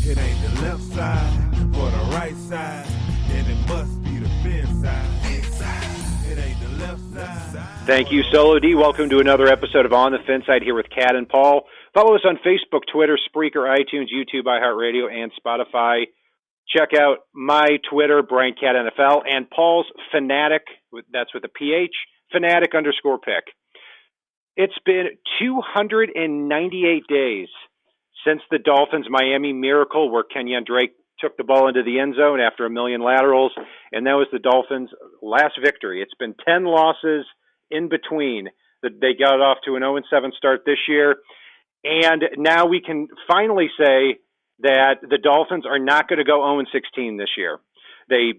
It ain't the left side or the right side, then it must be the FinSide. It ain't the left side. Thank you, Solo D. Welcome to another episode of On The FinSide here with Kat and Paul. Follow us on Facebook, Twitter, Spreaker, iTunes, YouTube, iHeartRadio, and Spotify. Check out my Twitter, Brian Cat NFL, and Paul's Fanatic, that's with a PH, Fanatic_pick. It's been 298 days since the Dolphins' Miami Miracle, where Kenyon Drake took the ball into the end zone after a million laterals, and that was the Dolphins' last victory. It's been 10 losses in between. They got off to an 0-7 start this year, and now we can finally say that the Dolphins are not going to go 0-16 this year. They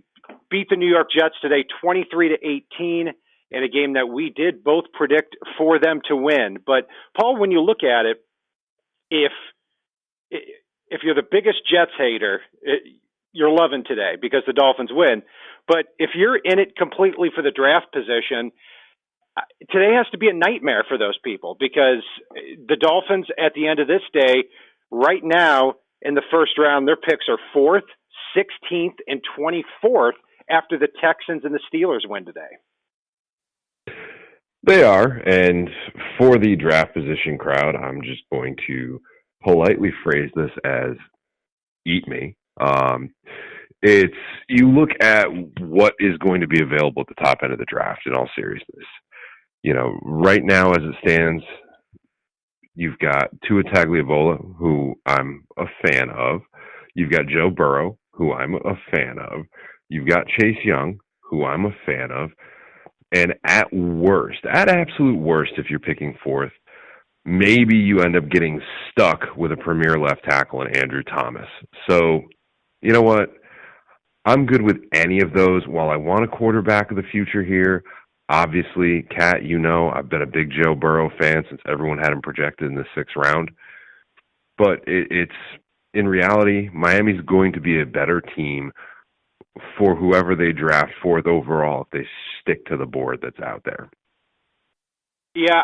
beat the New York Jets today 23-18 in a game that we did both predict for them to win. But, Paul, when you look at it, if you're the biggest Jets hater, you're loving today because the Dolphins win. But if you're in it completely for the draft position, today has to be a nightmare for those people because the Dolphins at the end of this day, right now in the first round, their picks are 4th, 16th, and 24th after the Texans and the Steelers win today. They are, and for the draft position crowd, I'm just going to politely phrase this as eat me. It's you look at what is going to be available at the top end of the draft in all seriousness. You know, right now as it stands, you've got Tua Tagovailoa, who I'm a fan of. You've got Joe Burrow, who I'm a fan of. You've got Chase Young, who I'm a fan of. And at absolute worst, if you're picking 4th, maybe you end up getting stuck with a premier left tackle in Andrew Thomas. So, you know what? I'm good with any of those. While I want a quarterback of the future here, obviously, Kat, you know, I've been a big Joe Burrow fan since everyone had him projected in the 6th round. But it's in reality, Miami's going to be a better team for whoever they draft 4th overall if they stick to the board that's out there. Yeah,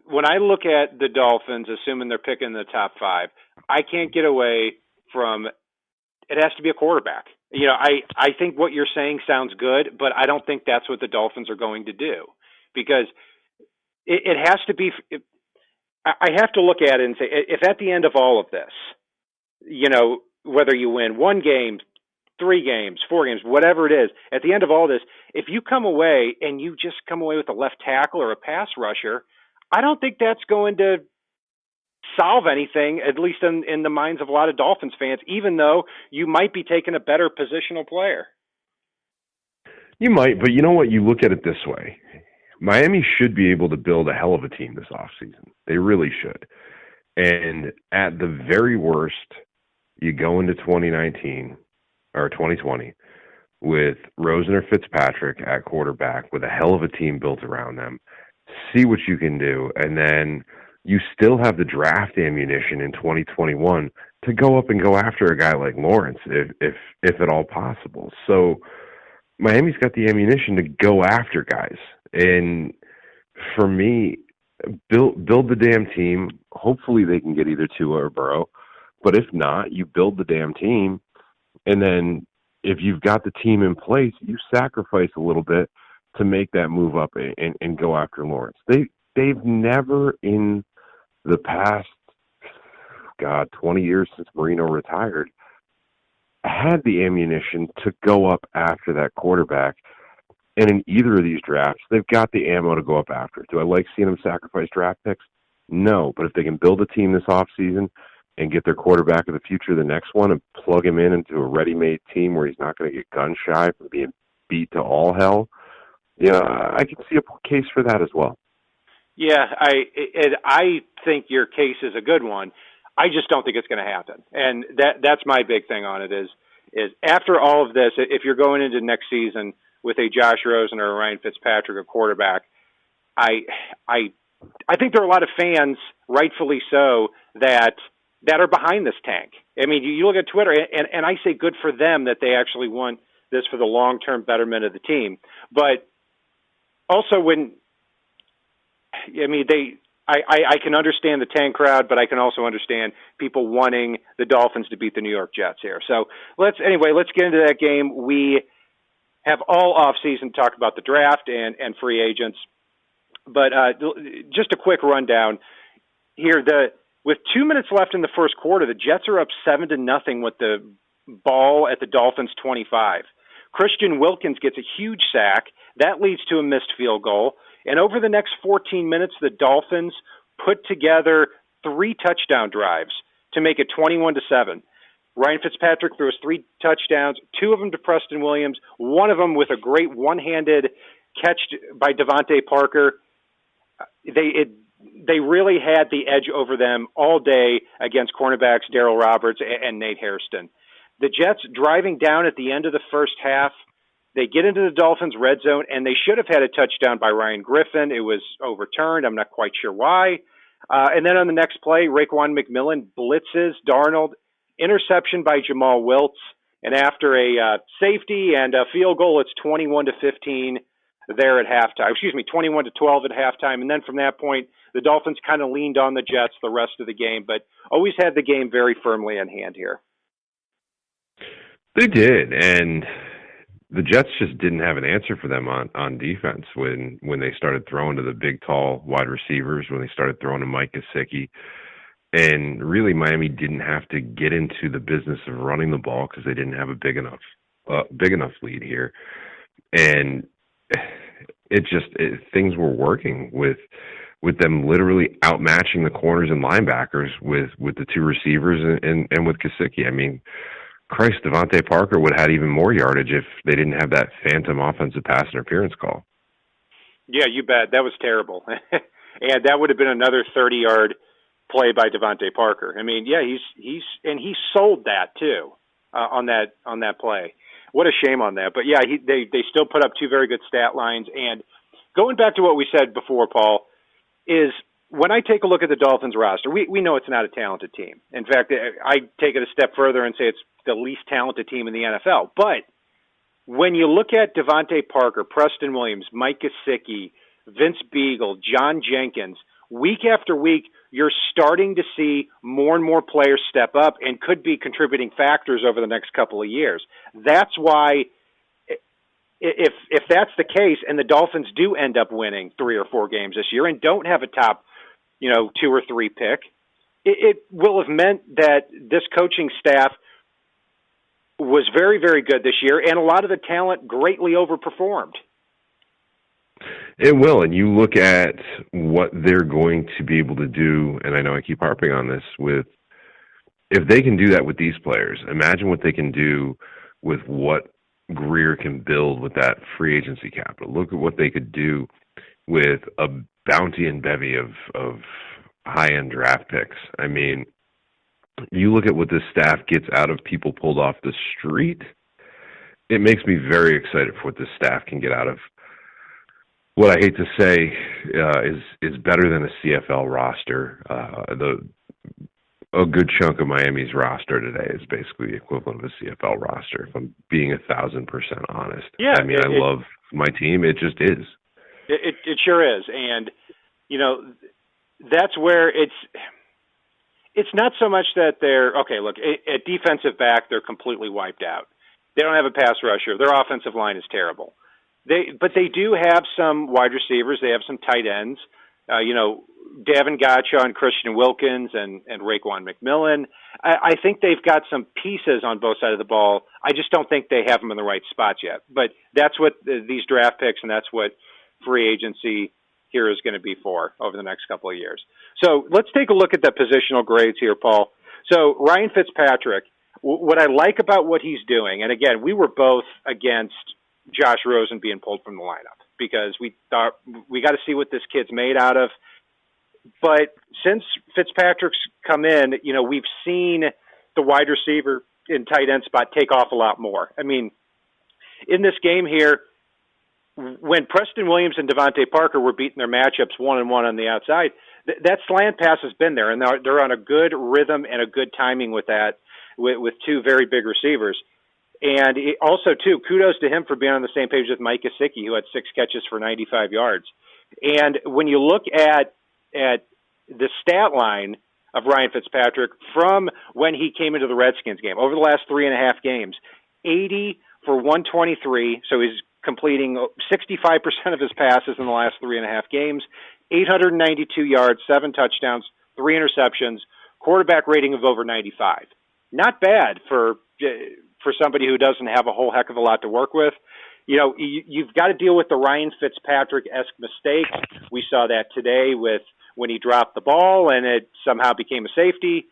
when I look at the Dolphins, assuming they're picking the top 5, I can't get away from it has to be a quarterback. You know, I think what you're saying sounds good, but I don't think that's what the Dolphins are going to do because it has to be – I have to look at it and say, if at the end of all of this, you know, whether you win 1 game, 3 games, 4 games, whatever it is, at the end of all this, if you come away and you just come away with a left tackle or a pass rusher, I don't think that's going to solve anything, at least in the minds of a lot of Dolphins fans, even though you might be taking a better positional player. You might, but you know what? You look at it this way. Miami should be able to build a hell of a team this offseason. They really should. And at the very worst, you go into 2019 or 2020 with Rosen or Fitzpatrick at quarterback with a hell of a team built around them. See what you can do. And then you still have the draft ammunition in 2021 to go up and go after a guy like Lawrence if at all possible. So Miami's got the ammunition to go after guys. And for me, build the damn team. Hopefully they can get either Tua or Burrow. But if not, you build the damn team. And then if you've got the team in place, you sacrifice a little bit to make that move up and go after Lawrence. They've never in the past, 20 years since Marino retired, had the ammunition to go up after that quarterback. And in either of these drafts, they've got the ammo to go up after. Do I like seeing them sacrifice draft picks? No, but if they can build a team this offseason and get their quarterback of the future the next one and plug him into a ready-made team where he's not going to get gun-shy from being beat to all hell, yeah, I can see a case for that as well. Yeah, I think your case is a good one. I just don't think it's going to happen. And that's my big thing on it is after all of this, if you're going into next season with a Josh Rosen or a Ryan Fitzpatrick at quarterback, I think there are a lot of fans, rightfully so, that are behind this tank. I mean, you look at Twitter, and I say good for them that they actually want this for the long-term betterment of the team. But also I can understand the tank crowd, but I can also understand people wanting the Dolphins to beat the New York Jets here. So let's get into that game. We have all off season to talk about the draft and free agents, but just a quick rundown here. With 2 minutes left in the first quarter, the Jets are up 7-0 with the ball at the Dolphins' 25. Christian Wilkins gets a huge sack. That leads to a missed field goal. And over the next 14 minutes, the Dolphins put together 3 touchdown drives to make it 21-7. Ryan Fitzpatrick throws 3 touchdowns, 2 of them to Preston Williams, one of them with a great one-handed catch by Devontae Parker. They really had the edge over them all day against cornerbacks Darryl Roberts and Nate Hairston. The Jets driving down at the end of the first half, they get into the Dolphins' red zone, and they should have had a touchdown by Ryan Griffin. It was overturned. I'm not quite sure why. And then on the next play, Raekwon McMillan blitzes Darnold, interception by Jamal Wiltz, and after a safety and a field goal, it's 21-15 there at halftime. 21-12 at halftime. And then from that point, the Dolphins kind of leaned on the Jets the rest of the game, but always had the game very firmly in hand here. They did, and the Jets just didn't have an answer for them on defense when they started throwing to the big, tall wide receivers, when they started throwing to Mike Gesicki. And really, Miami didn't have to get into the business of running the ball because they didn't have a big enough lead here. And things were working with them literally outmatching the corners and linebackers with the 2 receivers and with Gesicki. I mean, Christ, Devontae Parker would have had even more yardage if they didn't have that phantom offensive pass interference call. Yeah, you bet. That was terrible. And that would have been another 30-yard play by Devontae Parker. I mean, yeah, he sold that too on that play. What a shame on that. But yeah, they still put up 2 very good stat lines. And going back to what we said before, Paul, is when I take a look at the Dolphins roster, we know it's not a talented team. In fact, I take it a step further and say it's the least talented team in the NFL. But when you look at Devontae Parker, Preston Williams, Mike Gesicki, Vince Beagle, John Jenkins, week after week, you're starting to see more and more players step up and could be contributing factors over the next couple of years. That's why if that's the case and the Dolphins do end up winning 3 or 4 games this year and don't have a top 2 or 3 pick, it will have meant that this coaching staff was very, very good this year, and a lot of the talent greatly overperformed. It will, and you look at what they're going to be able to do, and I know I keep harping on this, if they can do that with these players, imagine what they can do with what Greer can build with that free agency capital. Look at what they could do with a bounty and bevy of high-end draft picks. I mean, you look at what this staff gets out of people pulled off the street, it makes me very excited for what this staff can get out of what I hate to say is better than a CFL roster. A good chunk of Miami's roster today is basically the equivalent of a CFL roster, if I'm being 1,000% honest. Yeah, I mean, I love my team. It just is. It sure is. And, that's where it's not so much that they're, okay, look, at defensive back, they're completely wiped out. They don't have a pass rusher. Their offensive line is terrible. But they do have some wide receivers. They have some tight ends. Davin Gotcha and Christian Wilkins and Raekwon McMillan. I think they've got some pieces on both sides of the ball. I just don't think they have them in the right spots yet. But that's what these draft picks and that's what free agency here is going to be for over the next couple of years. So let's take a look at the positional grades here, Paul. So Ryan Fitzpatrick, what I like about what he's doing, and again, we were both against Josh Rosen being pulled from the lineup because we thought we got to see what this kid's made out of. But since Fitzpatrick's come in, we've seen the wide receiver and tight end spot take off a lot more. I mean, in this game here, when Preston Williams and Devontae Parker were beating their matchups 1-1 on the outside, that slant pass has been there, and they're on a good rhythm and a good timing with that, with 2 very big receivers. And also, too, kudos to him for being on the same page with Mike Gesicki, who had 6 catches for 95 yards. And when you look at the stat line of Ryan Fitzpatrick from when he came into the Redskins game over the last 3.5 games, 80 for 123. So he's completing 65% of his passes in the last 3.5 games, 892 yards, 7 touchdowns, 3 interceptions, quarterback rating of over 95. Not bad for somebody who doesn't have a whole heck of a lot to work with. You know, you've got to deal with the Ryan Fitzpatrick-esque mistakes. We saw that today with when he dropped the ball and it somehow became a safety.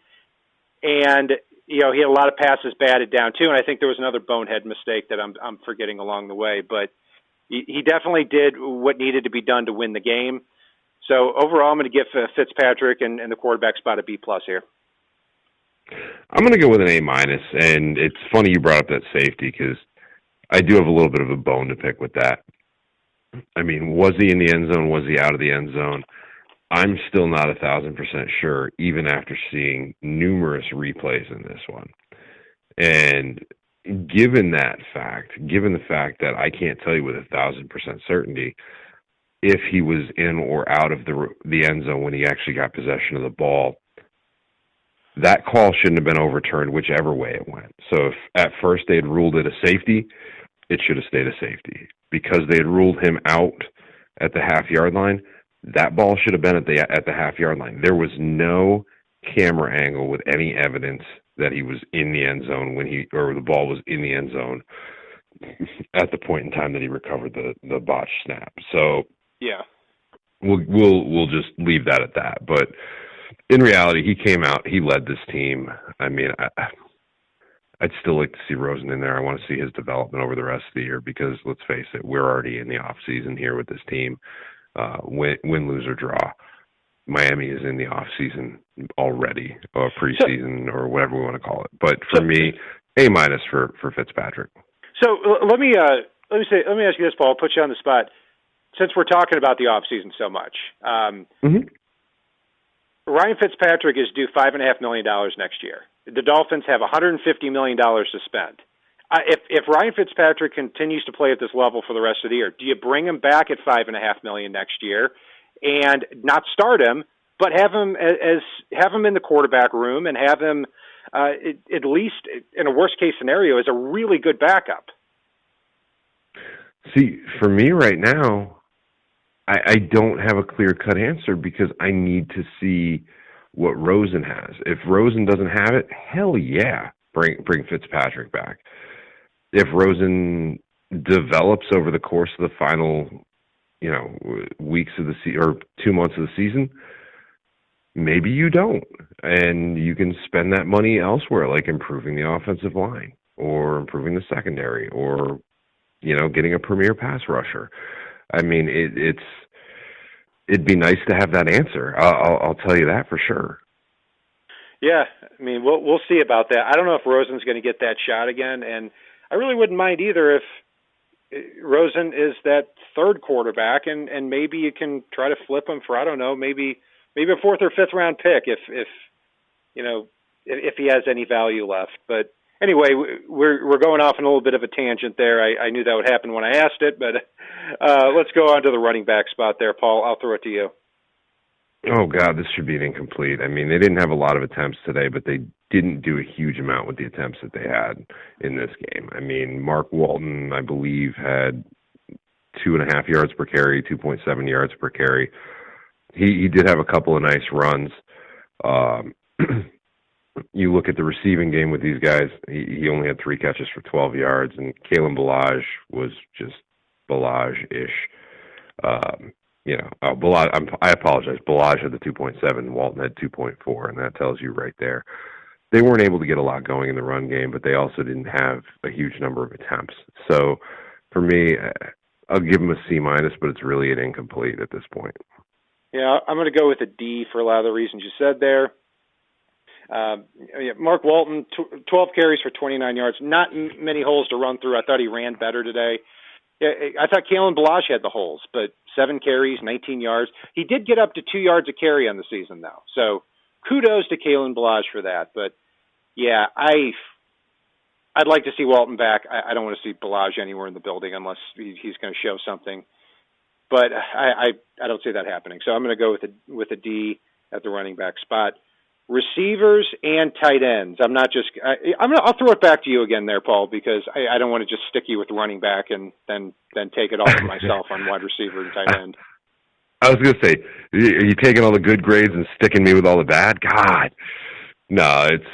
And, you know, he had a lot of passes batted down too. And I think there was another bonehead mistake that I'm forgetting along the way. But he definitely did what needed to be done to win the game. So overall, I'm going to give Fitzpatrick and the quarterback spot a B+ here. I'm going to go with an A-, and it's funny you brought up that safety because I do have a little bit of a bone to pick with that. I mean, was he in the end zone? Was he out of the end zone? I'm still not 1,000% sure, even after seeing numerous replays in this one. And given the fact that I can't tell you with 1,000% certainty if he was in or out of the end zone when he actually got possession of the ball, that call shouldn't have been overturned whichever way it went. So if at first they had ruled it a safety, it should have stayed a safety. Because they had ruled him out at the half-yard line, that ball should have been at the half-yard line. There was no camera angle with any evidence that he was in the end zone or the ball was in the end zone at the point in time that he recovered the botched snap. So yeah, we'll just leave that at that. But in reality, he came out, he led this team. I mean, I'd still like to see Rosen in there. I want to see his development over the rest of the year because, let's face it, we're already in the off season here with this team. Win, lose, or draw. Miami is in the off season already, or preseason, or whatever we want to call it. But for me, A- for Fitzpatrick. So let me ask you this, Paul. I'll put you on the spot. Since we're talking about the off season so much, Ryan Fitzpatrick is due $5.5 million next year. The Dolphins have $150 million to spend. If Ryan Fitzpatrick continues to play at this level for the rest of the year, do you bring him back at $5.5 million next year and not start him, but have him in the quarterback room and have him at least in a worst case scenario as a really good backup? See, for me right now, I don't have a clear-cut answer because I need to see what Rosen has. If Rosen doesn't have it, hell yeah, bring Fitzpatrick back. If Rosen develops over the course of the final, weeks of the season or 2 months of the season, maybe you don't, and you can spend that money elsewhere, like improving the offensive line or improving the secondary or, getting a premier pass rusher. I mean, it'd be nice to have that answer. I'll tell you that for sure. Yeah, I mean, we'll see about that. I don't know if Rosen's going to get that shot again, and I really wouldn't mind either if Rosen is that third quarterback, and maybe you can try to flip him for, I don't know, maybe a 4th or 5th round pick if he has any value left. But anyway, we're going off on a little bit of a tangent there. I knew that would happen when I asked it, but let's go on to the running back spot there, Paul. I'll throw it to you. Oh, God, this should be an incomplete. I mean, they didn't have a lot of attempts today, but they didn't do a huge amount with the attempts that they had in this game. I mean, Mark Walton, I believe, had 2.5 yards per carry, 2.7 yards per carry. He did have a couple of nice runs. You look at the receiving game with these guys, he only had 3 catches for 12 yards, and Kalen Ballage was just Ballage-ish. I apologize. Ballage had the 2.7, Walton had 2.4, and that tells you right there. They weren't able to get a lot going in the run game, but they also didn't have a huge number of attempts. So for me, I'll give them a C-, but it's really an incomplete at this point. Yeah, I'm going to go with a D for a lot of the reasons you said there. Mark Walton, 12 carries for 29 yards. Not many holes to run through. I thought he ran better today. I thought Kalen Ballage had the holes, but 7 carries, 19 yards. He did get up to 2 yards a carry on the season, though. So kudos to Kalen Ballage for that. But, yeah, I'd like to see Walton back. I don't want to see Ballage anywhere in the building unless he's going to show something. But I don't see that happening. So I'm going to go with a D. at the running back spot. Receivers and tight ends. I'll throw it back to you again there, Paul, because I don't want to just stick you with running back and then take it all of myself on wide receiver and tight end. I was going to say, are you taking all the good grades and sticking me with all the bad? God. No, it's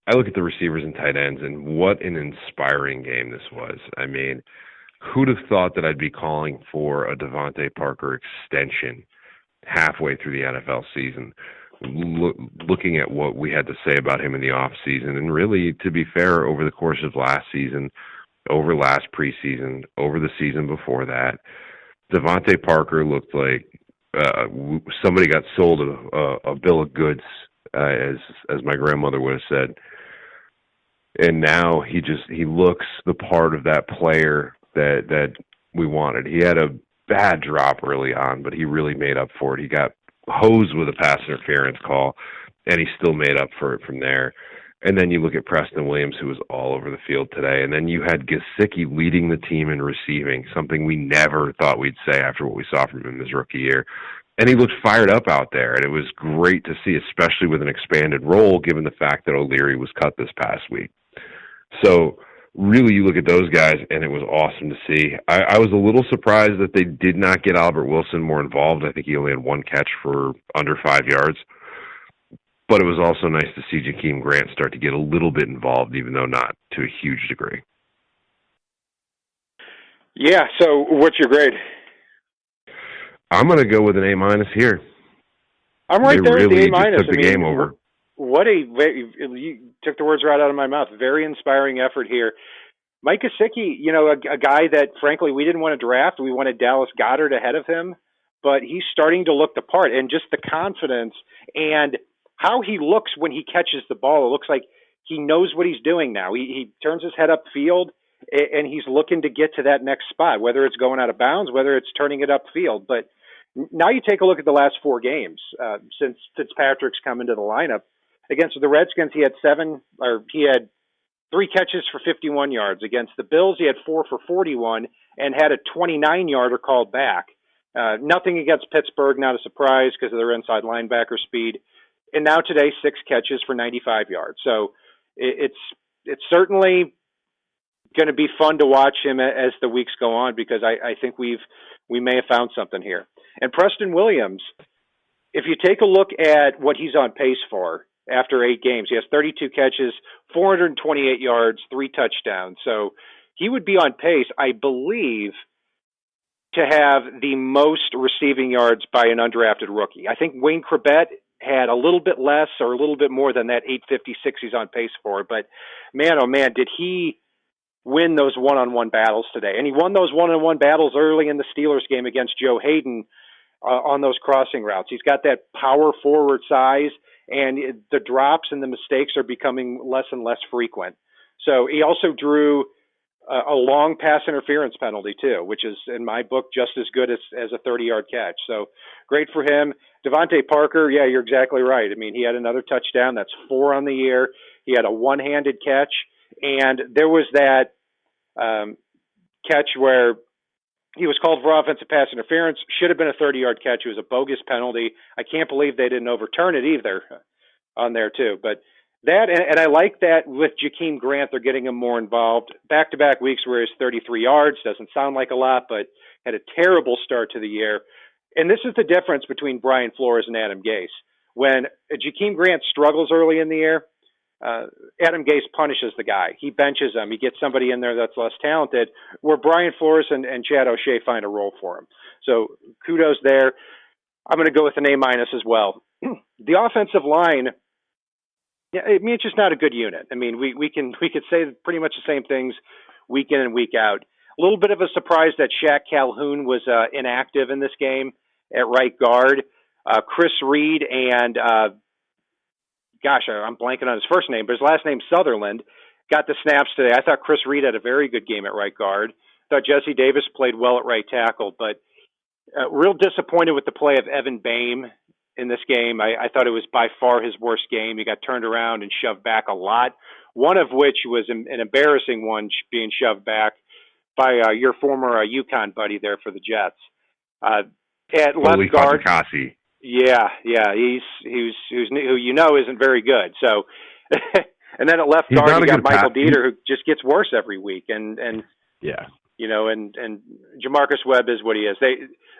I look at the receivers and tight ends, and what an inspiring game this was. I mean, who'd have thought that I'd be calling for a Devontae Parker extension halfway through the NFL season, looking at what we had to say about him in the offseason, and really, to be fair, over the course of last season, over last preseason, over the season before that, Devontae Parker looked like somebody got sold a bill of goods, as my grandmother would have said. And now he looks the part of that player that we wanted. He had a bad drop early on, but he really made up for it. He got hosed with a pass interference call, and he still made up for it from there. And then you look at Preston Williams, who was all over the field today. And then you had Gesicki leading the team in receiving, something we never thought we'd say after what we saw from him his rookie year. And he looked fired up out there, and it was great to see, especially with an expanded role, given the fact that O'Leary was cut this past week. So really, you look at those guys, and it was awesome to see. I was a little surprised that they did not get Albert Wilson more involved. I think he only had one catch for under 5 yards. But it was also nice to see Jakeem Grant start to get a little bit involved, even though not to a huge degree. Yeah, so what's your grade? I'm going to go with an A- here. I'm right there with the A-. Took the game over. You took the words right out of my mouth. Very inspiring effort here. Mike Gesicki, a guy that, frankly, we didn't want to draft. We wanted Dallas Goedert ahead of him, but he's starting to look the part, and just the confidence and how he looks when he catches the ball. It looks like he knows what he's doing now. He turns his head upfield, and he's looking to get to that next spot, whether it's going out of bounds, whether it's turning it upfield. But now you take a look at the last four games since Fitzpatrick's come into the lineup. Against the Redskins, he had 3 catches for 51 yards. Against the Bills, he had 4 for 41 and had a 29-yarder called back. Nothing against Pittsburgh, not a surprise because of their inside linebacker speed. And now today, 6 catches for 95 yards. So it's certainly going to be fun to watch him as the weeks go on, because I think we may have found something here. And Preston Williams, if you take a look at what he's on pace for after 8 games, he has 32 catches, 428 yards, 3 touchdowns. So he would be on pace, I believe, to have the most receiving yards by an undrafted rookie. I think Wayne Chrebet had a little bit less or a little bit more than that 856 he's on pace for. But man, oh man, did he win those one-on-one battles today. And he won those one-on-one battles early in the Steelers game against Joe Hayden on those crossing routes. He's got that power forward size, and the drops and the mistakes are becoming less and less frequent. So he also drew a long pass interference penalty too, which is in my book just as good as a 30-yard catch. So great for him. Devontae Parker, yeah, you're exactly right. I mean, he had another touchdown. That's 4 on the year. He had a one-handed catch, and there was that catch where he was called for offensive pass interference. Should have been a 30-yard catch. It was a bogus penalty. I can't believe they didn't overturn it either on there too. But that, and I like that with Jakeem Grant, they're getting him more involved. Back-to-back weeks where he's 33 yards, doesn't sound like a lot, but had a terrible start to the year. And this is the difference between Brian Flores and Adam Gase. When Jakeem Grant struggles early in the year, Adam Gase punishes the guy. He benches him. He gets somebody in there that's less talented, where Brian Flores and Chad O'Shea find a role for him. So kudos there. I'm going to go with an A- as well. The offensive line, yeah, I mean, it's just not a good unit. I mean, we could say pretty much the same things week in and week out. A little bit of a surprise that Shaq Calhoun was inactive in this game at right guard. Chris Reed and I'm blanking on his first name, but his last name Sutherland got the snaps today. I thought Chris Reed had a very good game at right guard. Thought Jesse Davis played well at right tackle, but real disappointed with the play of Evan Boehm in this game. I thought it was by far his worst game. He got turned around and shoved back a lot, one of which was an embarrassing one, being shoved back by your former UConn buddy there for the Jets. At left guard. Yeah, he's who isn't very good. So, and then at left He's guard not you a got good Michael Dieter, who just gets worse every week, and Yeah. and Jamarcus Webb is what he is.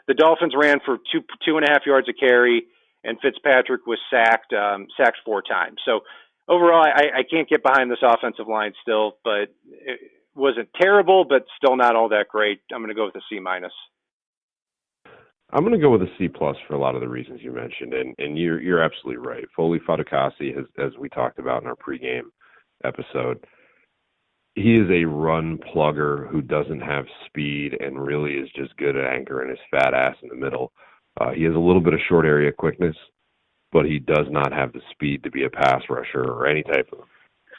The Dolphins ran for 2.5 yards a carry, and Fitzpatrick was sacked 4 times. So overall, I can't get behind this offensive line still, but it wasn't terrible, but still not all that great. I'm going to go with a C-. I'm going to go with a C+ for a lot of the reasons you mentioned, and you're absolutely right. Foley Fatukasi, as we talked about in our pregame episode, he is a run plugger who doesn't have speed and really is just good at anchoring his fat ass in the middle. He has a little bit of short area quickness, but he does not have the speed to be a pass rusher or any type of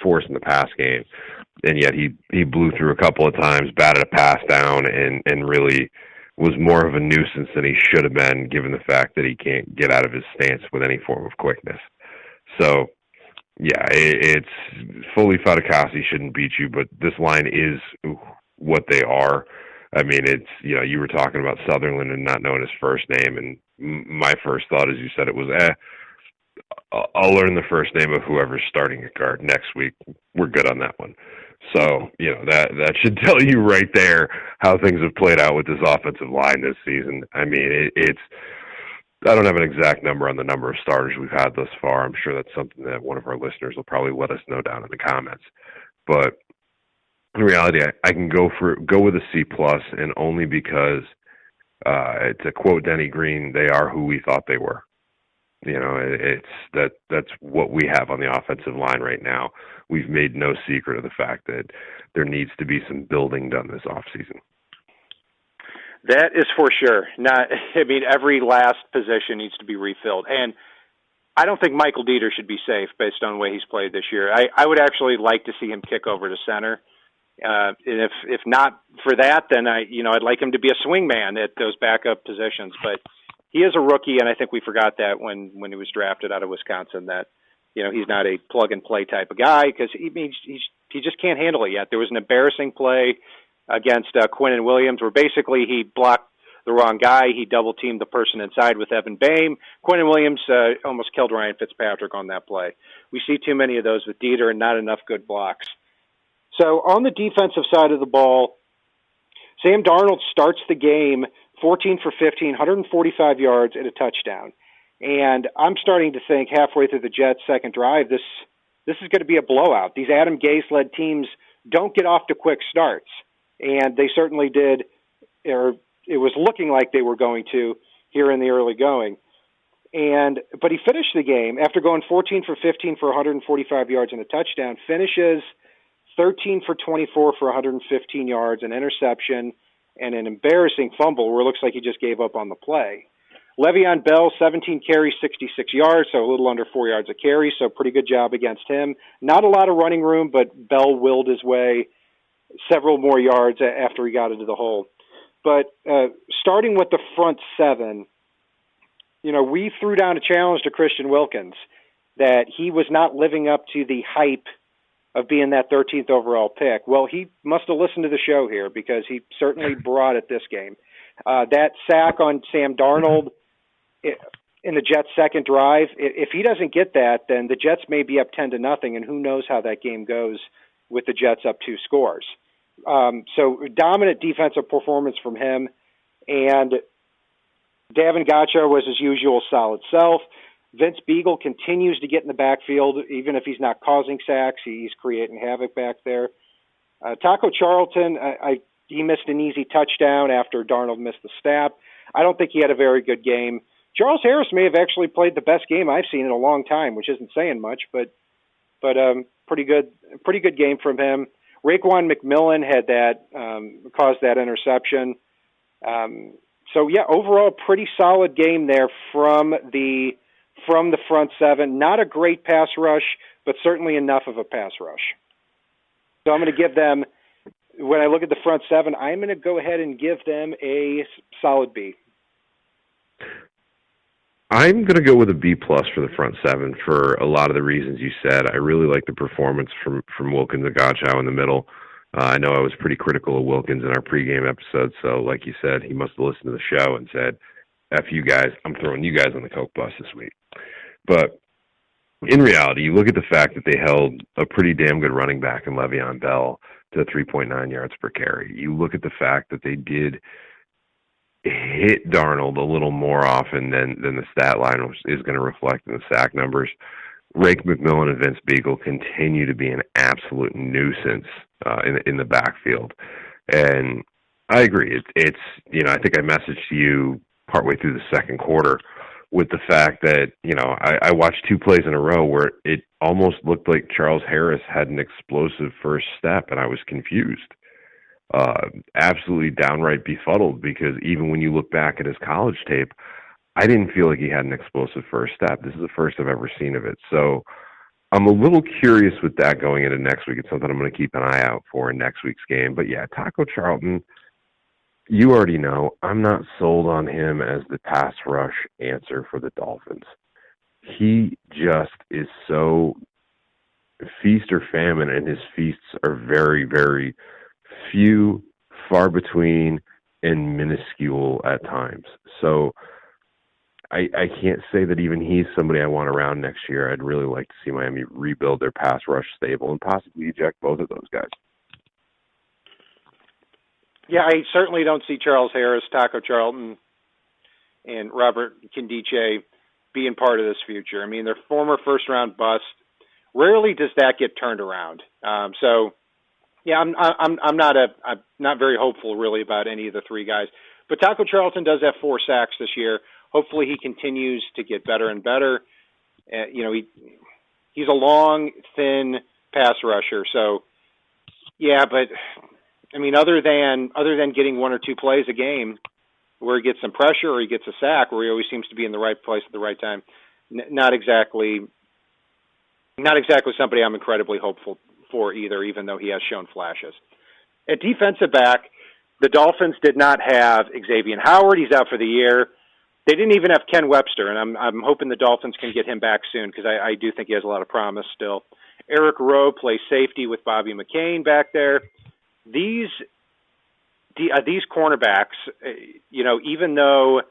force in the pass game. And yet he blew through a couple of times, batted a pass down, and really was more of a nuisance than he should have been, given the fact that he can't get out of his stance with any form of quickness. So, yeah, it's fully Fatukasi shouldn't beat you, but this line is what they are. I mean, it's, you were talking about Sutherland and not knowing his first name, and my first thought, as you said, it was, I'll learn the first name of whoever's starting at guard next week. We're good on that one. So, that should tell you right there how things have played out with this offensive line this season. I mean, I don't have an exact number on the number of starters we've had thus far. I'm sure that's something that one of our listeners will probably let us know down in the comments. But in reality, I can go with a C+, and only because, to quote Denny Green, they are who we thought they were. That's what we have on the offensive line right now. We've made no secret of the fact that there needs to be some building done this offseason. That is for sure. Every last position needs to be refilled. And I don't think Michael Dieter should be safe based on the way he's played this year. I would actually like to see him kick over to center. And if not for that, then I'd like him to be a swing man at those backup positions. But he is a rookie, and I think we forgot that when he was drafted out of Wisconsin, that he's not a plug-and-play type of guy, because he just can't handle it yet. There was an embarrassing play against Quinnen Williams where basically he blocked the wrong guy. He double-teamed the person inside with Evan Boehm. Quinnen Williams almost killed Ryan Fitzpatrick on that play. We see too many of those with Dieter and not enough good blocks. So on the defensive side of the ball, Sam Darnold starts the game 14 for 15, 145 yards and a touchdown. And I'm starting to think halfway through the Jets' second drive, this is going to be a blowout. These Adam Gase-led teams don't get off to quick starts, and they certainly did, or it was looking like they were going to here in the early going. But he finished the game after going 14 for 15 for 145 yards and a touchdown, finishes 13 for 24 for 115 yards, an interception, and an embarrassing fumble where it looks like he just gave up on the play. Le'Veon Bell, 17 carries, 66 yards, so a little under 4 yards a carry, so pretty good job against him. Not a lot of running room, but Bell willed his way several more yards after he got into the hole. But starting with the front seven, we threw down a challenge to Christian Wilkins that he was not living up to the hype of being that 13th overall pick. Well, he must have listened to the show here, because he certainly brought it this game. That sack on Sam Darnold in the Jets' second drive, if he doesn't get that, then the Jets may be up 10-0, and who knows how that game goes with the Jets up 2 scores. So dominant defensive performance from him, and Davin Gotcha was his usual solid self. Vince Beagle continues to get in the backfield, even if he's not causing sacks. He's creating havoc back there. Taco Charlton, he missed an easy touchdown after Darnold missed the snap. I don't think he had a very good game. Charles Harris may have actually played the best game I've seen in a long time, which isn't saying much, but pretty good game from him. Raekwon McMillan had caused that interception. So yeah, overall pretty solid game there from the front seven. Not a great pass rush, but certainly enough of a pass rush. So I'm going to give them, when I look at the front seven, I'm going to go ahead and give them a solid B. I'm going to go with a B+ for the front seven for a lot of the reasons you said. I really like the performance from Wilkins and Godchow in the middle. I know I was pretty critical of Wilkins in our pregame episode, so like you said, he must have listened to the show and said, F you guys, I'm throwing you guys on the Coke bus this week. But in reality, you look at the fact that they held a pretty damn good running back in Le'Veon Bell to 3.9 yards per carry. You look at the fact that they did hit Darnold a little more often than the stat line is going to reflect in the sack numbers. Rake McMillan and Vince Beagle continue to be an absolute nuisance in the backfield. And I agree. It's I think I messaged you partway through the second quarter with the fact that, I watched two plays in a row where it almost looked like Charles Harris had an explosive first step, and I was confused. Absolutely downright befuddled, because even when you look back at his college tape, I didn't feel like he had an explosive first step. This is the first I've ever seen of it. So I'm a little curious with that going into next week. It's something I'm going to keep an eye out for in next week's game. But yeah, Taco Charlton, you already know, I'm not sold on him as the pass rush answer for the Dolphins. He just is so feast or famine, and his feasts are very, very few, far between, and minuscule at times. So I can't say that even he's somebody I want around next year. I'd really like to see Miami rebuild their pass rush stable and possibly eject both of those guys. Yeah, I certainly don't see Charles Harris, Taco Charlton, and Robert Kindiche being part of this future. I mean, they're former first-round bust. Rarely does that get turned around. So, yeah, I'm not very hopeful really about any of the three guys. But Taco Charlton does have 4 sacks this year. Hopefully, he continues to get better and better. He's a long, thin pass rusher. So, yeah, but I mean, other than getting 1 or 2 plays a game where he gets some pressure or he gets a sack, where he always seems to be in the right place at the right time, not exactly somebody I'm incredibly hopeful for either, even though he has shown flashes. At defensive back, the Dolphins did not have Xavier Howard. He's out for the year. They didn't even have Ken Webster, and I'm hoping the Dolphins can get him back soon, because I do think he has a lot of promise still. Eric Rowe plays safety with Bobby McCain back there. These cornerbacks, even though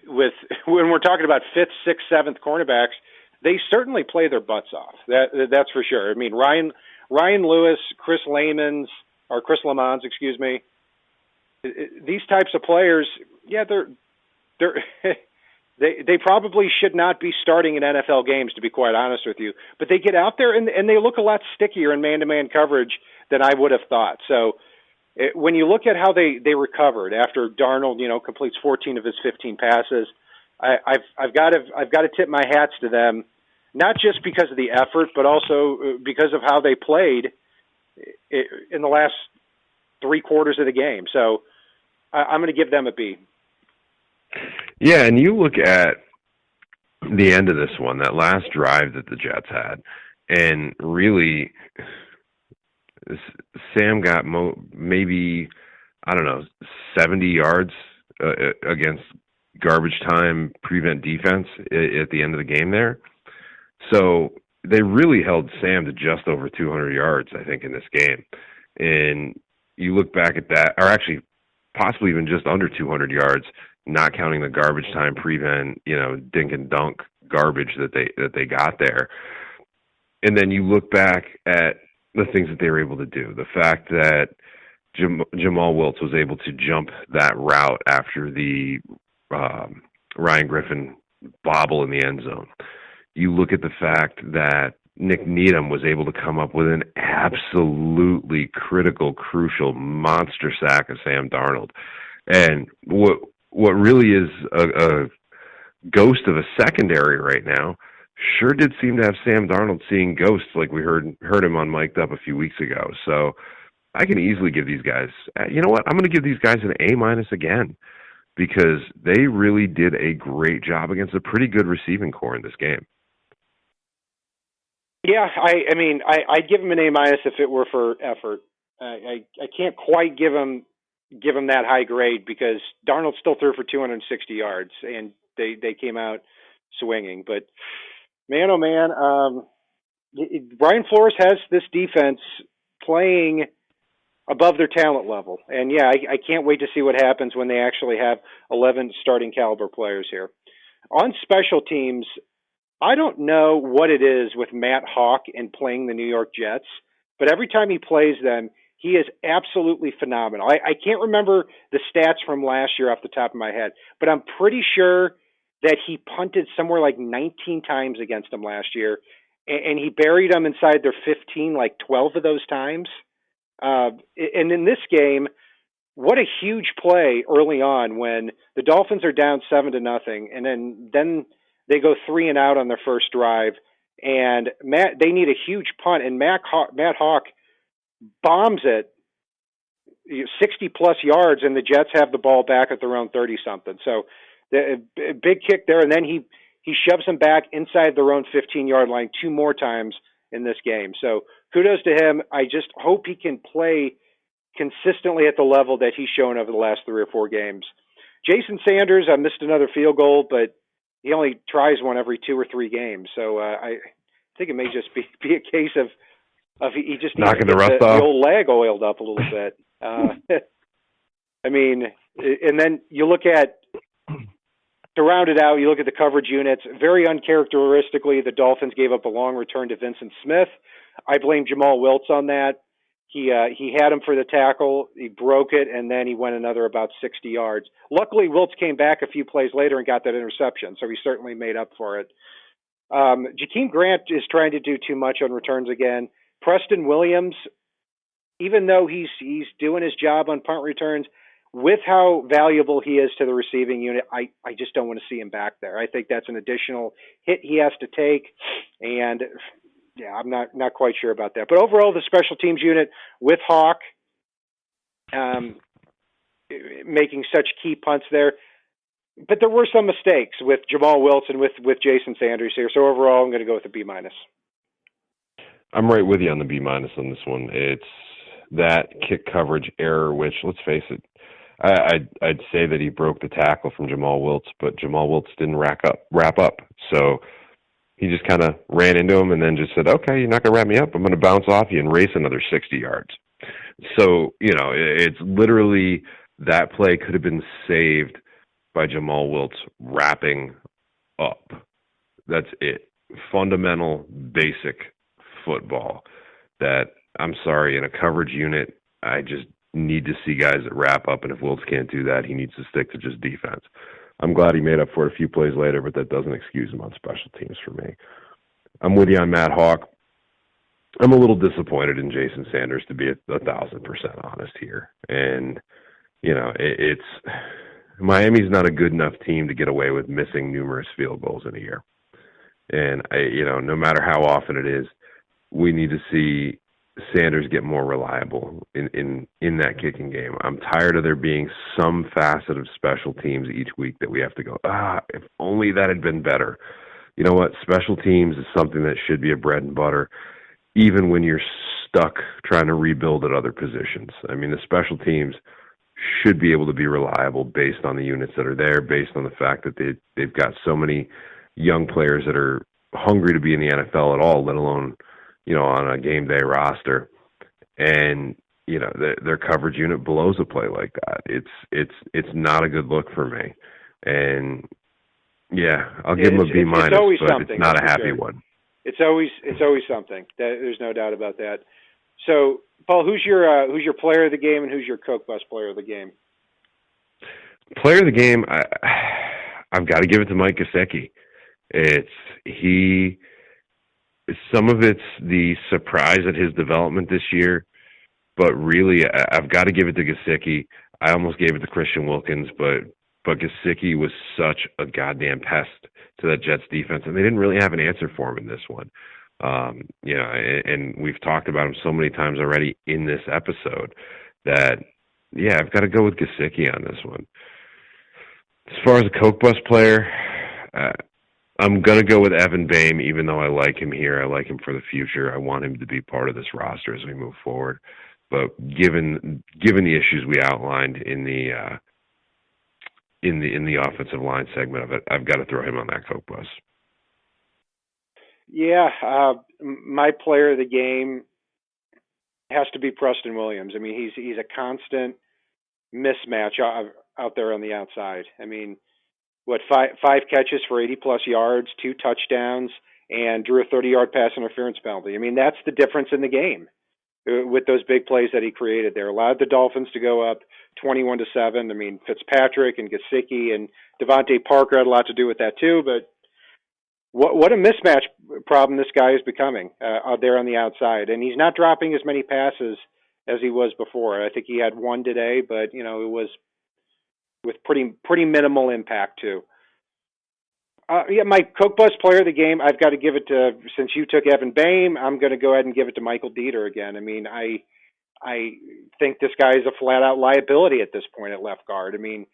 when we're talking about 5th, 6th, 7th cornerbacks, they certainly play their butts off. That's for sure. I mean, Ryan Lewis, Chris Lamons, excuse me. These types of players, yeah, they probably should not be starting in NFL games, to be quite honest with you. But they get out there and they look a lot stickier in man-to-man coverage than I would have thought. So when you look at how they recovered after Darnold, completes 14 of his 15 passes, I've got to tip my hats to them, not just because of the effort, but also because of how they played in the last 3 quarters of the game. So I'm going to give them a B. Yeah, and you look at the end of this one, that last drive that the Jets had, and really Sam got maybe, 70 yards against garbage time prevent defense at the end of the game there. So they really held Sam to just over 200 yards, I think, in this game. And you look back at that, or actually possibly even just under 200 yards, not counting the garbage time prevent, dink and dunk garbage that they got there. And then you look back at the things that they were able to do. The fact that Jamal Wiltz was able to jump that route after the Ryan Griffin bobble in the end zone. You look at the fact that Nick Needham was able to come up with an absolutely critical, crucial monster sack of Sam Darnold. And what really is a ghost of a secondary right now sure did seem to have Sam Darnold seeing ghosts, like we heard him on Mic'd Up a few weeks ago. So I can easily give these guys, you know what, I'm going to give these guys an A- again, because they really did a great job against a pretty good receiving core in this game. Yeah, I'd give him an A- if it were for effort. I can't quite give him that high grade, because Darnold still threw for 260 yards, and they came out swinging. But man, oh man, Brian Flores has this defense playing above their talent level. And yeah, I can't wait to see what happens when they actually have 11 starting caliber players here. On special teams, I don't know what it is with Matt Hawk and playing the New York Jets, but every time he plays them, he is absolutely phenomenal. I can't remember the stats from last year off the top of my head, but I'm pretty sure that he punted somewhere like 19 times against them last year, and he buried them inside their 15 like 12 of those times. And in this game, what a huge play early on when the Dolphins are down 7-0, and then they go 3 and out on their first drive, and they need a huge punt, and Matt Hawk bombs it 60 plus yards, and the Jets have the ball back at their own 30 something. So the big kick there, and then he shoves them back inside their own 15-yard line 2 more times in this game. So kudos to him. I just hope he can play consistently at the level that he's shown over the last 3 or 4 games. Jason Sanders, I missed another field goal, but he only tries one every 2 or 3 games. So I think it may just be a case of he just needs knocking to get the old leg oiled up a little bit. I mean, and then you look at, to round it out, you look at the coverage units. Very uncharacteristically, the Dolphins gave up a long return to Vincent Smith. I blame Jamal Wiltz on that. He had him for the tackle. He broke it, and then he went another about 60 yards. Luckily, Wiltz came back a few plays later and got that interception, so he certainly made up for it. Jakeem Grant is trying to do too much on returns again. Preston Williams, even though he's doing his job on punt returns, with how valuable he is to the receiving unit, I just don't want to see him back there. I think that's an additional hit he has to take, and yeah, I'm not quite sure about that. But overall, the special teams unit with Hawk making such key punts there. But there were some mistakes with Jamal Wilson, with Jason Sanders here. So overall, I'm going to go with a B-. I'm right with you on the B- on this one. It's that kick coverage error, which, let's face it, I'd say that he broke the tackle from Jamal Wiltz, but Jamal Wiltz didn't wrap up. So he just kind of ran into him and then just said, okay, you're not going to wrap me up. I'm going to bounce off you and race another 60 yards. So, it's literally that play could have been saved by Jamal Wiltz wrapping up. That's it. Fundamental, basic football that, I'm sorry, in a coverage unit, I just need to see guys that wrap up, and if Wiltz can't do that, he needs to stick to just defense. I'm glad he made up for it a few plays later, but that doesn't excuse him on special teams for me. I'm with you on Matt Hawk. I'm a little disappointed in Jason Sanders, to be 1,000% honest here. And, it's Miami's not a good enough team to get away with missing numerous field goals in a year. And, no matter how often it is, we need to see Sanders get more reliable in that kicking game. I'm tired of there being some facet of special teams each week that we have to go, if only that had been better. You know what? Special teams is something that should be a bread and butter, even when you're stuck trying to rebuild at other positions. I mean, the special teams should be able to be reliable based on the units that are there, based on the fact that they've got so many young players that are hungry to be in the NFL at all, let alone, on a game day roster. And, their coverage unit blows a play like that. It's not a good look for me. And yeah, I'll give him a B-, but it's not a happy one. It's always something. There's no doubt about that. So, Paul, who's your player of the game and who's your Coke Bus player of the game? Player of the game, I've got to give it to Mike Gesicki. Some of it's the surprise at his development this year, but really I've got to give it to Gesicki. I almost gave it to Christian Wilkins, but Gesicki was such a goddamn pest to that Jets defense, and they didn't really have an answer for him in this one. And we've talked about him so many times already in this episode that, yeah, I've got to go with Gesicki on this one. As far as a Coke Bus player, I'm going to go with Evan Boehm, even though I like him here. I like him for the future. I want him to be part of this roster as we move forward. But given the issues we outlined in the offensive line segment of it, I've got to throw him on that Coke Bus. Yeah, my player of the game has to be Preston Williams. I mean, he's a constant mismatch out there on the outside. I mean, what, five catches for 80-plus yards, 2 touchdowns, and drew a 30-yard pass interference penalty. I mean, that's the difference in the game with those big plays that he created there. Allowed the Dolphins to go up 21-7. I mean, Fitzpatrick and Gesicki and Devontae Parker had a lot to do with that too, but what a mismatch problem this guy is becoming out there on the outside. And he's not dropping as many passes as he was before. I think he had one today, but, it was with pretty minimal impact too. My Coke Bus player of the game, I've got to give it to, since you took Evan Boehm, I'm going to go ahead and give it to Michael Dieter again. I mean, I think this guy is a flat-out liability at this point at left guard. I mean,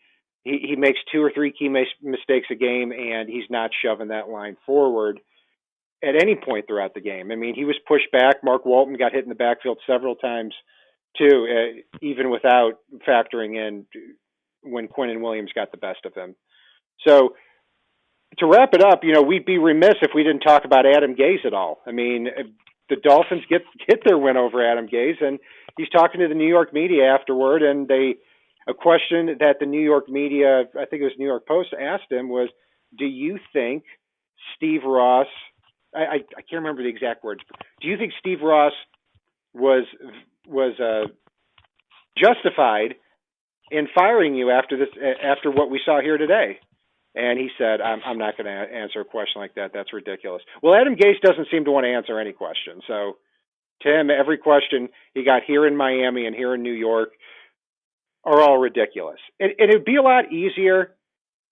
he makes 2 or 3 key mistakes a game, and he's not shoving that line forward at any point throughout the game. I mean, he was pushed back. Mark Walton got hit in the backfield several times, too, even without factoring in when Quinnen Williams got the best of him. So, to wrap it up, we'd be remiss if we didn't talk about Adam Gase at all. I mean, the Dolphins get their win over Adam Gase, and he's talking to the New York media afterward, and a question that the New York media, I think it was New York Post, asked him was, do you think Steve Ross, I can't remember the exact words, do you think Steve Ross was justified in firing you after what we saw here today? And he said, I'm not going to answer a question like that. That's ridiculous. Well, Adam Gase doesn't seem to want to answer any question. So to him, every question he got here in Miami and here in New York are all ridiculous. And it'd be a lot easier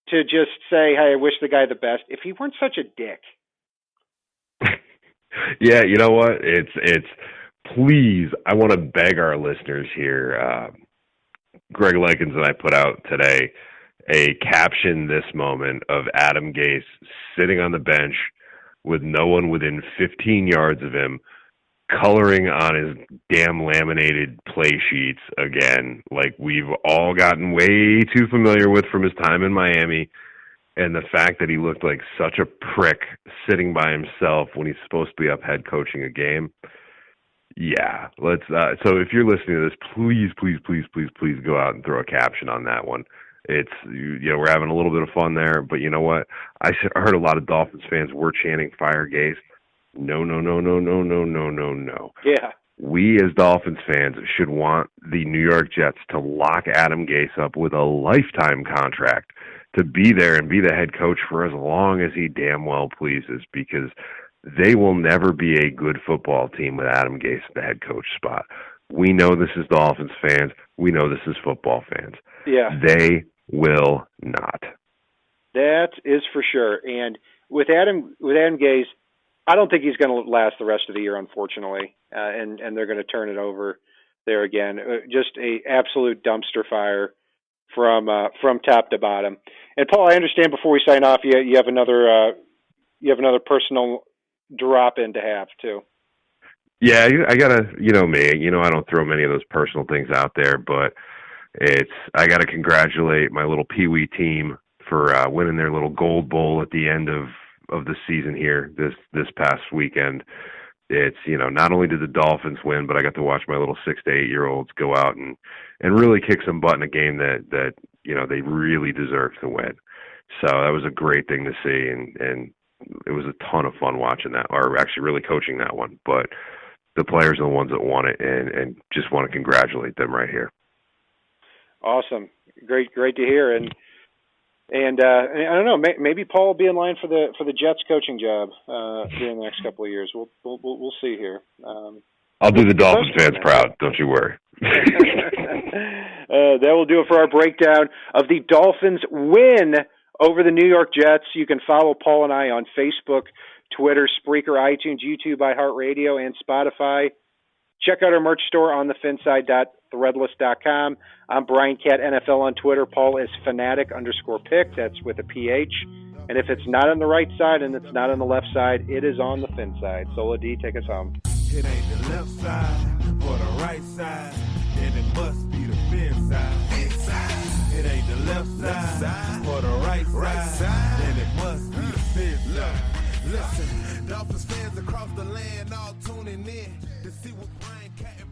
to just say, hey, I wish the guy the best if he weren't such a dick. Yeah, you know what? It's please, I want to beg our listeners here. Greg Likens and I put out today a caption this moment of Adam Gase sitting on the bench with no one within 15 yards of him, coloring on his damn laminated play sheets again, like we've all gotten way too familiar with from his time in Miami. And the fact that he looked like such a prick sitting by himself when he's supposed to be up head coaching a game. Yeah, let's. So if you're listening to this, please go out and throw a caption on that one. It's, we're having a little bit of fun there, but you know what? I heard a lot of Dolphins fans were chanting "Fire Gase." No. Yeah. We as Dolphins fans should want the New York Jets to lock Adam Gase up with a lifetime contract to be there and be the head coach for as long as he damn well pleases, because they will never be a good football team with Adam Gase at the head coach spot. We know this is Dolphins fans. We know this is football fans. Yeah. They will not. That is for sure. And with Adam Gase, I don't think he's going to last the rest of the year, unfortunately. And they're going to turn it over there again. Just a absolute dumpster fire from top to bottom. And Paul, I understand before we sign off, you have another personal drop in to have too. Yeah, I gotta, me, I don't throw many of those personal things out there, but I gotta congratulate my little Pee Wee team for winning their little Gold Bowl at the end of the season here this past weekend. It's, not only did the Dolphins win, but I got to watch my little 6 to 8 year olds go out and really kick some butt in a game that they really deserve to win. So that was a great thing to see, and it was a ton of fun watching that, or actually really coaching that one. But the players are the ones that won it, and just want to congratulate them right here. Awesome. Great to hear. And I don't know, maybe Paul will be in line for the Jets coaching job during the next couple of years. We'll see here. I'll do the Dolphins fans proud. Don't you worry. That will do it for our breakdown of the Dolphins' win over the New York Jets. You can follow Paul and I on Facebook, Twitter, Spreaker, iTunes, YouTube, iHeartRadio, and Spotify. Check out our merch store on thefiniSide.threadless.com. I'm Brian Cat NFL on Twitter. Paul is fanatic_pick. That's with a PH. And if it's not on the right side and it's not on the left side, it is on the fin side. Solo D, take us home. It ain't the left side or the right side, then it must be the fin side. It ain't the left side or the right side, then it must be the fin side. Listen, Dolphins fans across the land all tuning in to see what Brian Cat